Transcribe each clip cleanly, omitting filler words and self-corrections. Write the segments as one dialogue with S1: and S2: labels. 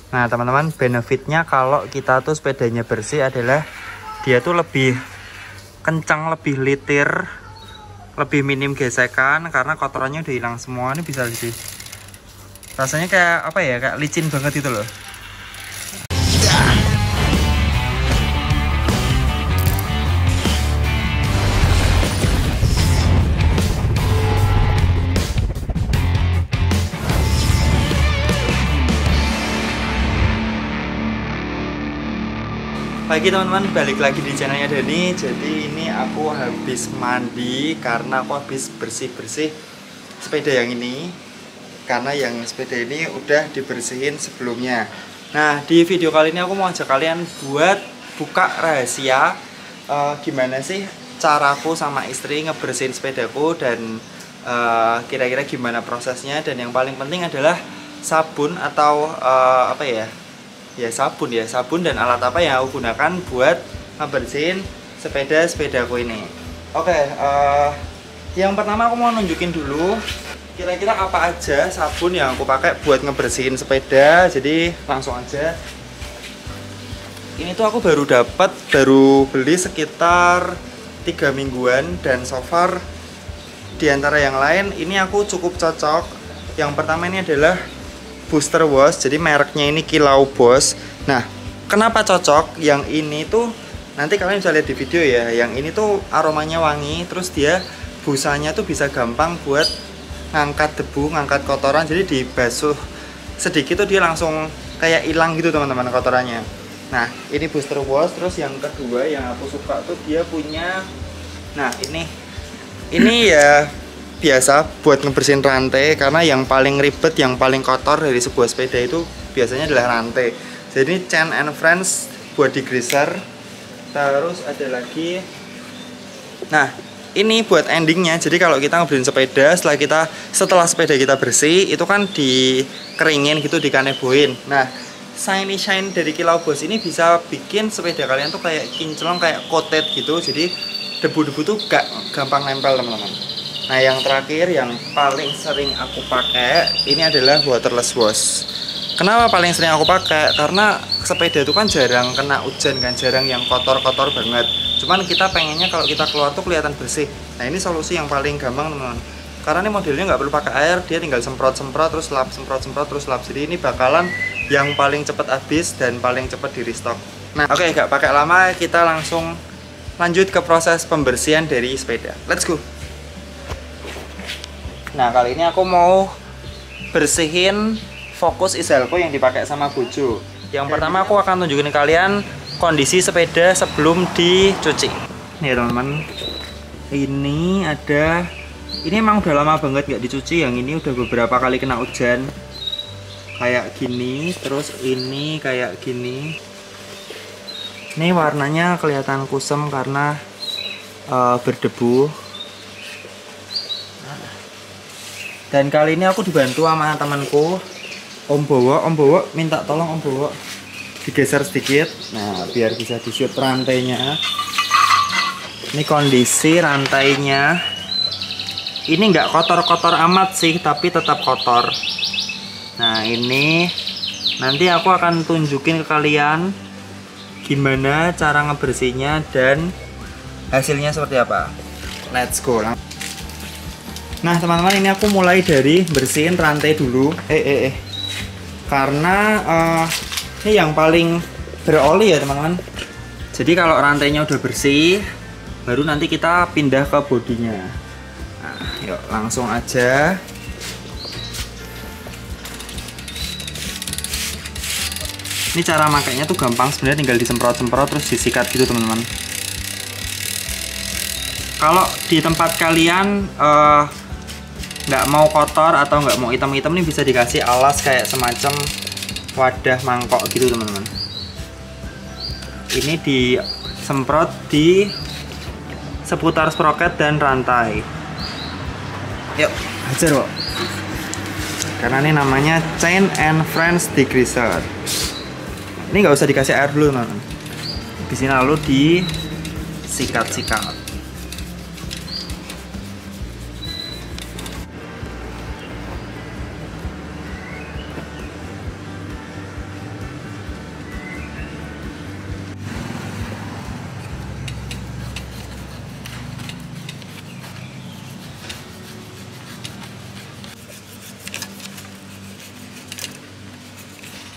S1: Nah teman-teman, benefitnya kalau kita tuh sepedanya bersih adalah dia tuh lebih kencang, lebih litir, lebih minim gesekan karena kotorannya udah hilang semua. Ini bisa sih, rasanya kayak apa ya, kayak licin banget itu loh. Pagi teman-teman, balik lagi di channelnya Dani. Jadi ini aku habis mandi karena aku habis bersih-bersih sepeda yang ini, karena yang sepeda ini udah dibersihin sebelumnya. Nah di video kali ini aku mau ajak kalian buat buka rahasia gimana sih caraku sama istri ngebersihin sepedaku, dan kira-kira gimana prosesnya. Dan yang paling penting adalah sabun atau apa ya, sabun dan alat apa yang aku gunakan buat ngebersihin sepedaku ini. Oke, yang pertama aku mau nunjukin dulu kira-kira apa aja sabun yang aku pakai buat ngebersihin sepeda. Jadi langsung aja. Ini tuh aku baru beli sekitar 3 mingguan, dan so far diantara yang lain ini aku cukup cocok. Yang pertama ini adalah Booster Wash, jadi mereknya ini Kilau Boss. Nah, kenapa cocok? Yang ini tuh nanti kalian bisa lihat di video ya. Yang ini tuh aromanya wangi, terus dia busanya tuh bisa gampang buat ngangkat debu, ngangkat kotoran. Jadi dibasuh sedikit tuh dia langsung kayak hilang gitu teman-teman kotorannya. Nah, ini Booster Wash. Terus yang kedua yang aku suka tuh dia punya, nah ini ya biasa buat ngebersihin rantai, karena yang paling ribet, yang paling kotor dari sebuah sepeda itu biasanya adalah rantai. Jadi ini Chain and Friends body greaser. Terus ada lagi, nah ini buat endingnya. Jadi kalau kita ngebersihin sepeda, setelah sepeda kita bersih itu kan dikeringin gitu, dikaneboin. Nah shine dari Kilau Boss ini bisa bikin sepeda kalian tuh kayak kinclong, kayak coated gitu. Jadi debu-debu tuh gak gampang nempel teman-teman. Nah yang terakhir yang paling sering aku pakai ini adalah waterless wash. Kenapa paling sering aku pakai? Karena sepeda itu kan jarang kena hujan kan, jarang yang kotor-kotor banget. Cuman kita pengennya kalau kita keluar tuh kelihatan bersih. Nah ini solusi yang paling gampang teman-teman. Karena ini modelnya nggak perlu pakai air, dia tinggal semprot-semprot terus lap, semprot-semprot terus lap. Jadi ini bakalan yang paling cepat habis dan paling cepat di restock. Nah oke, nggak pakai lama, kita langsung lanjut ke proses pembersihan dari sepeda. Let's go. Nah kali ini aku mau bersihin Focus Izalco yang dipakai sama Bojo. Yang pertama aku akan tunjukin kalian kondisi sepeda sebelum dicuci. Nih teman-teman, ini emang udah lama banget nggak dicuci. Yang ini udah beberapa kali kena hujan kayak gini, terus ini kayak gini. Ini warnanya kelihatan kusam karena berdebu. Dan kali ini aku dibantu sama temanku, Om Bowo minta tolong Om Bowo digeser sedikit. Nah biar bisa di-shoot rantainya. Ini kondisi rantainya. Ini nggak kotor-kotor amat sih, tapi tetap kotor. Nah ini nanti aku akan tunjukin ke kalian gimana cara ngebersihnya dan hasilnya seperti apa. Let's go. Nah teman-teman, ini aku mulai dari bersihin rantai dulu. Karena ini yang paling beroli ya teman-teman. Jadi kalau rantainya udah bersih, baru nanti kita pindah ke bodinya. Nah yuk langsung aja. Ini cara makainya tuh gampang sebenarnya, tinggal disemprot-semprot terus disikat gitu teman-teman. Kalau di tempat kalian nggak mau kotor atau nggak mau hitam-hitam, nih bisa dikasih alas kayak semacam wadah mangkok gitu teman-teman. Ini disemprot di seputar sproket dan rantai. Yuk hajar kok. Karena ini namanya Chain and Friends degreaser. Ini nggak usah dikasih air dulu teman-teman. Di sini lalu disikat-sikat.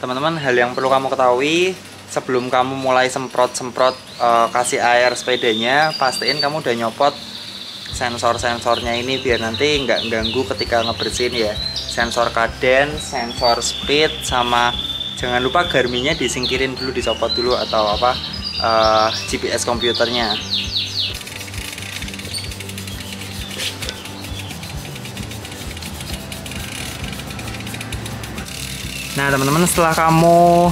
S1: teman-teman, hal yang perlu kamu ketahui sebelum kamu mulai semprot-semprot kasih air sepedanya, pastiin kamu udah nyopot sensor-sensornya ini biar nanti nggak ganggu ketika ngebersihin ya. Sensor kaden, sensor speed, sama jangan lupa Garminnya disingkirin dulu, dicopot dulu, atau apa GPS komputernya. Nah teman-teman, setelah kamu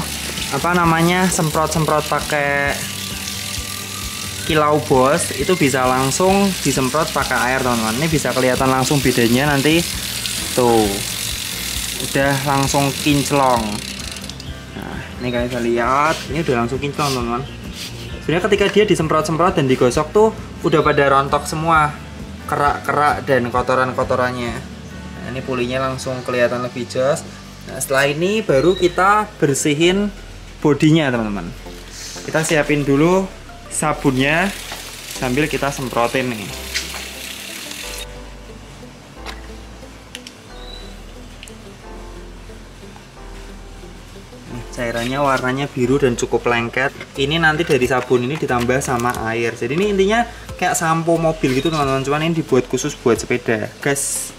S1: semprot-semprot pakai kilau bos, itu bisa langsung disemprot pakai air teman-teman. Ini bisa kelihatan langsung bedanya nanti tuh, udah langsung kinclong. Nah ini kalian bisa lihat, ini udah langsung kinclong teman-teman. Sebenarnya ketika dia disemprot-semprot dan digosok tuh udah pada rontok semua kerak-kerak dan kotoran-kotorannya. Nah, ini pulinya langsung kelihatan lebih jelas. Nah setelah ini baru kita bersihin bodinya teman-teman. Kita siapin dulu sabunnya sambil kita semprotin nih. Cairannya warnanya biru dan cukup lengket. Ini nanti dari sabun ini ditambah sama air. Jadi ini intinya kayak sampo mobil gitu teman-teman, cuman ini dibuat khusus buat sepeda, guys.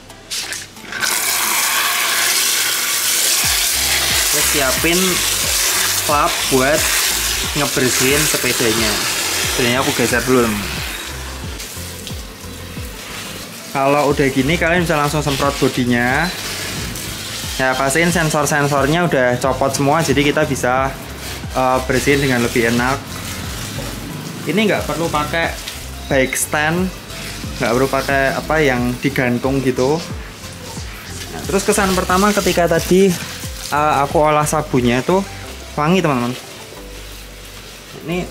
S1: Kita siapin lap buat ngebersihin sepedanya. Sepedanya aku geser dulu teman. Kalau udah gini kalian bisa langsung semprot bodinya. Ya pastiin sensor-sensornya udah copot semua, jadi kita bisa bersihin dengan lebih enak. Ini nggak perlu pakai bike stand, nggak perlu pakai apa yang digantung gitu. Nah, terus kesan pertama ketika tadi aku olah sabunnya tuh wangi teman-teman. Ini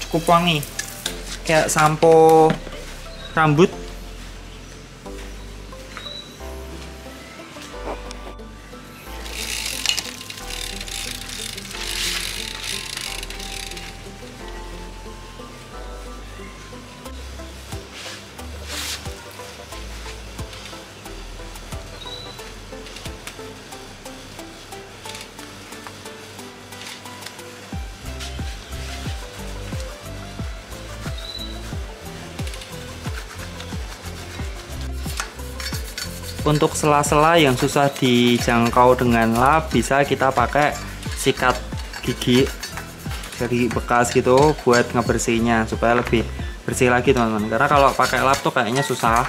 S1: cukup wangi, kayak sampo rambut. Untuk sela-sela yang susah dijangkau dengan lap, bisa kita pakai sikat gigi dari bekas gitu buat ngebersihinnya supaya lebih bersih lagi teman-teman. Karena kalau pakai lap tuh kayaknya susah.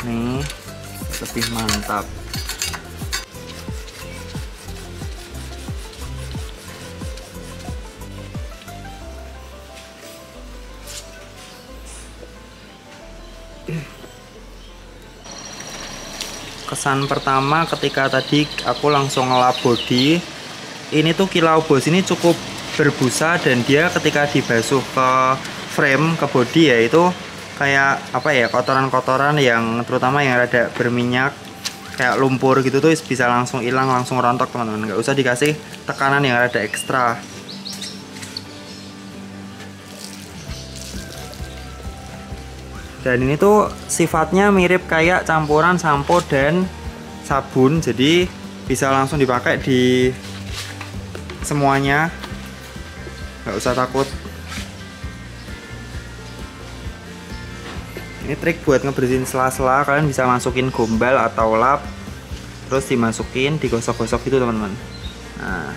S1: Nih, lebih mantap. Kesan pertama ketika tadi aku langsung ngelap body, ini tuh kilau bos ini cukup berbusa, dan dia ketika dibasuh ke frame, ke body ya, itu kayak apa ya, kotoran-kotoran yang terutama yang rada berminyak kayak lumpur gitu tuh bisa langsung hilang, langsung rontok teman-teman. Nggak usah dikasih tekanan yang rada ekstra. Dan ini tuh sifatnya mirip kayak campuran sampo dan sabun, jadi bisa langsung dipakai di semuanya, nggak usah takut. Ini trik buat ngebersihin sela-sela, kalian bisa masukin gombal atau lap, terus dimasukin, digosok-gosok gitu teman-teman. Nah,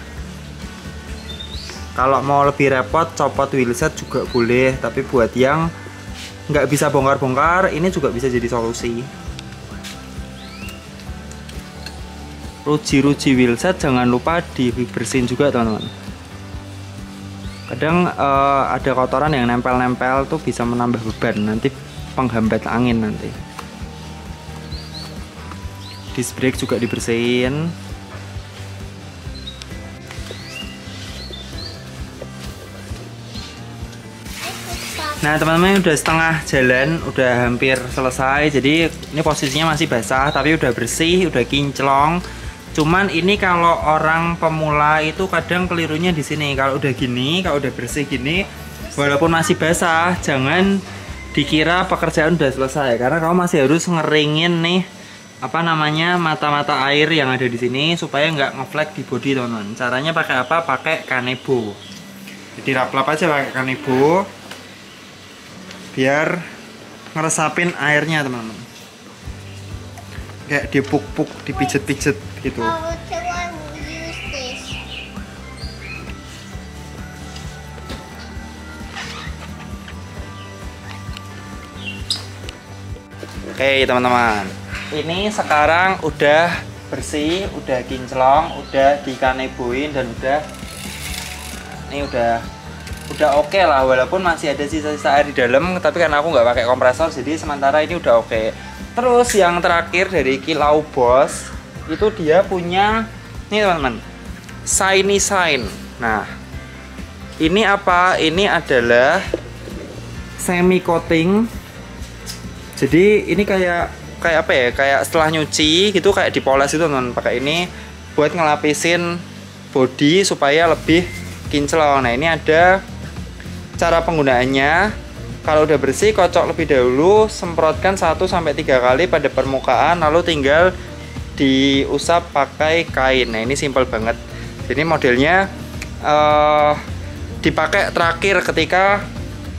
S1: kalau mau lebih repot copot wheelset juga boleh, tapi buat yang nggak bisa bongkar-bongkar, ini juga bisa jadi solusi. Ruji-ruji wheelset jangan lupa dibersihin juga teman-teman. Kadang ada kotoran yang nempel-nempel tuh bisa menambah beban, nanti penghambat angin nanti. Disc brake juga dibersihin. Nah teman-teman, udah setengah jalan, udah hampir selesai. Jadi ini posisinya masih basah tapi udah bersih, udah kinclong. Cuman ini kalau orang pemula itu kadang kelirunya di sini. Kalau udah gini, kalau udah bersih gini, walaupun masih basah, jangan dikira pekerjaan udah selesai, karena kamu masih harus ngeringin nih apa namanya, mata-mata air yang ada di sini supaya nggak ngeflek di bodi teman-teman. Caranya pakai apa? Pakai kanebo. Jadi lap-lap aja pakai kanebo biar ngeresapin airnya teman-teman. Kayak dipuk-puk, dipijet-pijet gitu. Oke teman-teman, ini sekarang udah bersih, udah kinclong, udah dikaneboin dan ini udah oke lah, walaupun masih ada sisa-sisa air di dalam, tapi karena aku nggak pakai kompresor jadi sementara ini udah oke. Terus yang terakhir dari Kilau Boss itu dia punya nih teman-teman, Shiny Shine. Nah ini apa? Ini adalah semi coating. Jadi ini kayak apa ya? Kayak setelah nyuci gitu kayak dipoles itu teman, pakai ini buat ngelapisin bodi supaya lebih kinclong. Nah, ini ada cara penggunaannya. Kalau udah bersih, kocok lebih dahulu, semprotkan 1-3 kali pada permukaan, lalu tinggal diusap pakai kain. Nah, ini simpel banget. Jadi modelnya dipakai terakhir ketika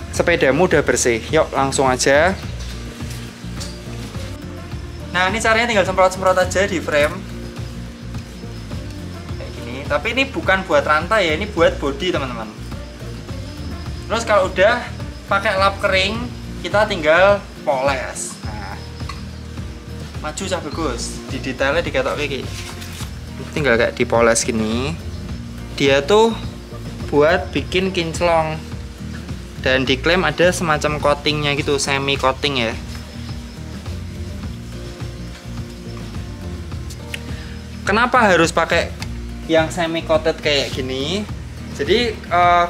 S1: sepedamu udah bersih. Yuk, langsung aja. Nah, ini caranya tinggal semprot-semprot aja di frame kayak gini. Tapi ini bukan buat rantai ya, ini buat bodi teman-teman. Terus kalau udah pakai lap kering, kita tinggal poles. Nah, maju cah bagus, di detailnya diketok kayak tinggal kayak dipoles gini. Dia tuh buat bikin kinclong, dan diklaim ada semacam coatingnya gitu, semi coating ya. Kenapa harus pakai yang semi coated kayak gini? Jadi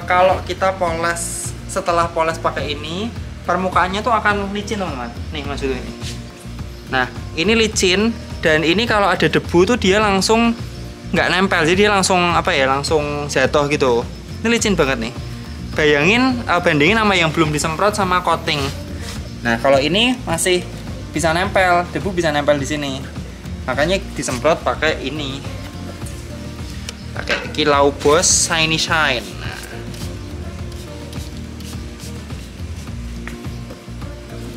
S1: kalau kita poles, setelah poles pakai ini, permukaannya tuh akan licin teman-teman. Nih maksudnya ini. Nah ini licin, dan ini kalau ada debu tuh dia langsung nggak nempel, jadi dia langsung apa ya, langsung jatuh gitu. Ini licin banget nih. Bayangin, bandingin sama yang belum disemprot sama coating. Nah kalau ini masih bisa nempel, debu bisa nempel di sini. Makanya disemprot pakai ini, pakai Kilau Boss Shiny Shine. Nah.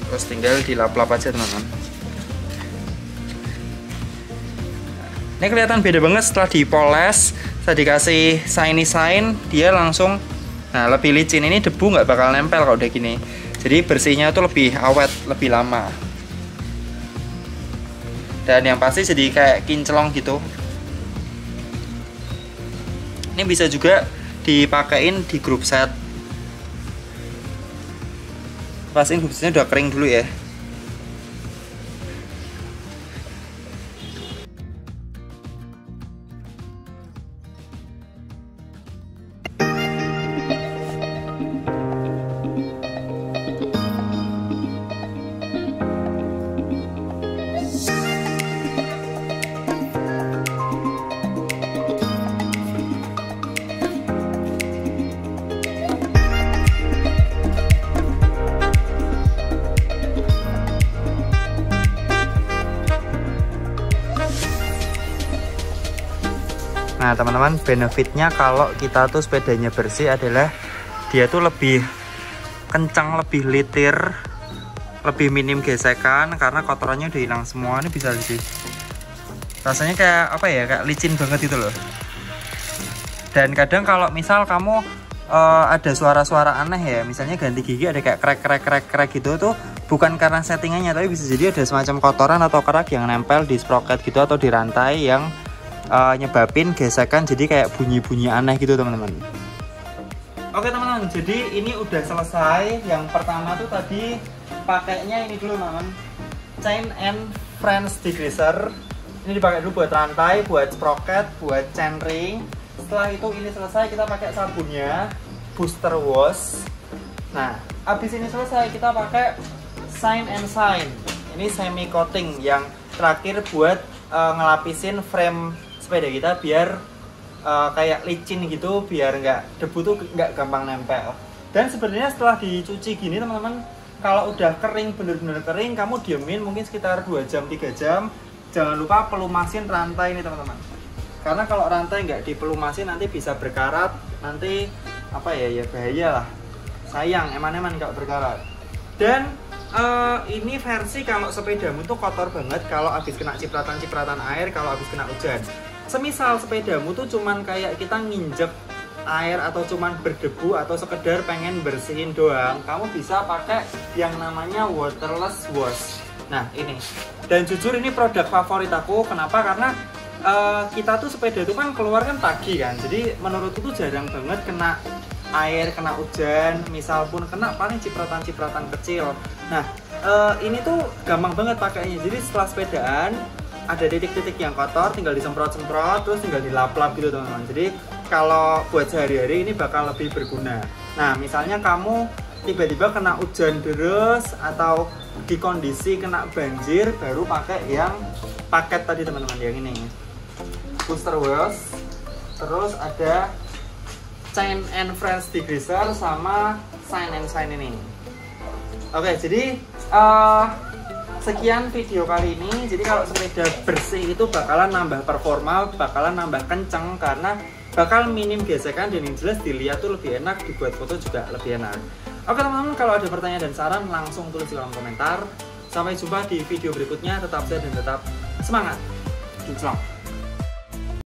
S1: Terus tinggal dilap-lap aja teman-teman. Ini kelihatan beda banget setelah dipoles, setelah dikasih Shiny Shine, dia langsung lebih licin. Ini debu nggak bakal nempel kalau udah gini. Jadi bersihnya tuh lebih awet, lebih lama. Dan yang pasti jadi kayak kinclong gitu. Ini bisa juga dipakein di grup set. Pastiin grup setnya udah kering dulu ya. Nah teman-teman, benefitnya kalau kita tuh sepedanya bersih adalah dia tuh lebih kencang, lebih litir, lebih minim gesekan karena kotorannya udah hilang semua. Ini bisa sih, rasanya kayak apa ya, kayak licin banget itu loh. Dan kadang kalau misal kamu ada suara-suara aneh ya, misalnya ganti gigi ada kayak krek gitu, tuh bukan karena settingannya, tapi bisa jadi ada semacam kotoran atau kerak yang nempel di sprocket gitu atau di rantai yang nyebabin gesekan, jadi kayak bunyi-bunyi aneh gitu teman-teman. Oke teman-teman, jadi ini udah selesai. Yang pertama tuh tadi pakainya ini dulu teman-teman, chain and French degreaser. Ini dipakai dulu buat rantai, buat sprocket, buat chain ring. Setelah itu ini selesai, kita pakai sabunnya, booster wash. Nah abis ini selesai kita pakai Shine and Shine. Ini semi coating yang terakhir buat ngelapisin frame sepeda kita biar kayak licin gitu, biar nggak debu tuh nggak gampang nempel. Dan sebenarnya setelah dicuci gini teman-teman, kalau udah kering, bener-bener kering, kamu diemin mungkin sekitar 2 jam 3 jam, jangan lupa pelumasin rantai ini teman-teman. Karena kalau rantai nggak dipelumasin nanti bisa berkarat, nanti apa ya bahaya lah. Sayang eman-eman kalau berkarat. Dan ini versi kalau sepedamu tuh kotor banget kalau habis kena cipratan-cipratan air, kalau habis kena hujan. Semisal sepedamu tuh cuman kayak kita nginjek air atau cuman berdebu atau sekedar pengen bersihin doang, kamu bisa pakai yang namanya waterless wash. Nah ini, dan jujur ini produk favorit aku. Kenapa? Karena kita tuh sepeda itu kan keluar kan pagi kan, jadi menurutku tuh jarang banget kena air, kena hujan, misal pun kena paling cipratan-cipratan kecil. Nah, ini tuh gampang banget pakainya. Jadi setelah sepedaan ada titik-titik yang kotor, tinggal disemprot-semprot, terus tinggal dilap-lap gitu teman-teman. Jadi kalau buat sehari-hari ini bakal lebih berguna. Nah, misalnya kamu tiba-tiba kena hujan deras atau di kondisi kena banjir, baru pakai yang paket tadi teman-teman, yang ini. Booster wash, terus ada Shine and Friends degreaser sama Shine and Shine ini. Oke, jadi sekian video kali ini. Jadi kalau sepeda bersih itu bakalan nambah performa, bakalan nambah kenceng karena bakal minim gesekan, dan yang jelas dilihat tuh lebih enak, dibuat foto juga lebih enak. Oke teman-teman, kalau ada pertanyaan dan saran langsung tulis di kolom komentar. Sampai jumpa di video berikutnya. Tetap sehat dan tetap semangat. Kinclong.